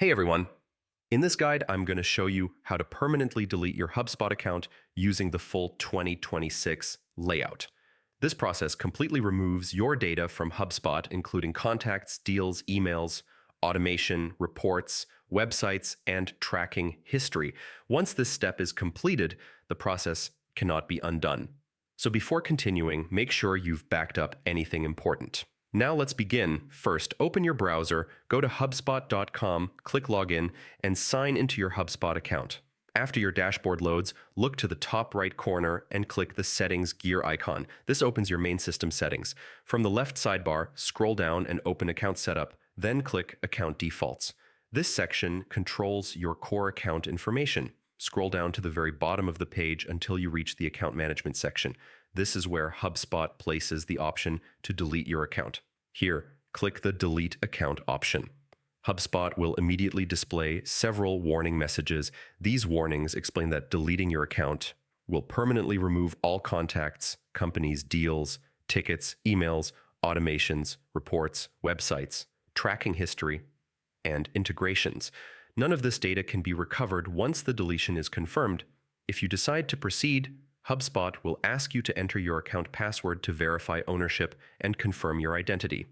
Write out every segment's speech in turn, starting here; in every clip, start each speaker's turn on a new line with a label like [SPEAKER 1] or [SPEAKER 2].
[SPEAKER 1] Hey everyone! In this guide, I'm going to show you how to permanently delete your HubSpot account using the full 2026 layout. This process completely removes your data from HubSpot, including contacts, deals, emails, automation, reports, websites, and tracking history. Once this step is completed, the process cannot be undone. So before continuing, make sure you've backed up anything important. Now let's begin. First, open your browser, go to HubSpot.com, click Login, and sign into your HubSpot account. After your dashboard loads, look to the top right corner and click the Settings gear icon. This opens your main system settings. From the left sidebar, scroll down and open Account Setup, then click Account Defaults. This section controls your core account information. Scroll down to the very bottom of the page until you reach the Account Management section. This is where HubSpot places the option to delete your account. Here, click the Delete Account option. HubSpot will immediately display several warning messages. These warnings explain that deleting your account will permanently remove all contacts, companies, deals, tickets, emails, automations, reports, websites, tracking history, and integrations. None of this data can be recovered once the deletion is confirmed. If you decide to proceed, HubSpot will ask you to enter your account password to verify ownership and confirm your identity.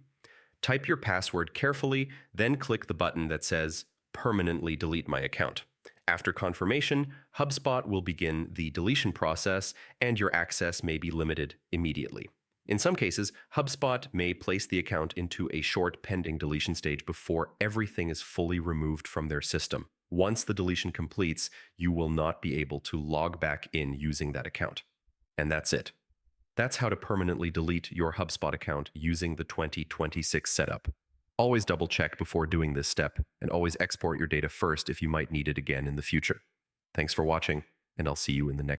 [SPEAKER 1] Type your password carefully, then click the button that says Permanently Delete My Account. After confirmation, HubSpot will begin the deletion process, and your access may be limited immediately. In some cases, HubSpot may place the account into a short pending deletion stage before everything is fully removed from their system. Once the deletion completes, you will not be able to log back in using that account. And that's it. That's how to permanently delete your HubSpot account using the 2026 setup. Always double check before doing this step, and always export your data first if you might need it again in the future. Thanks for watching, and I'll see you in the next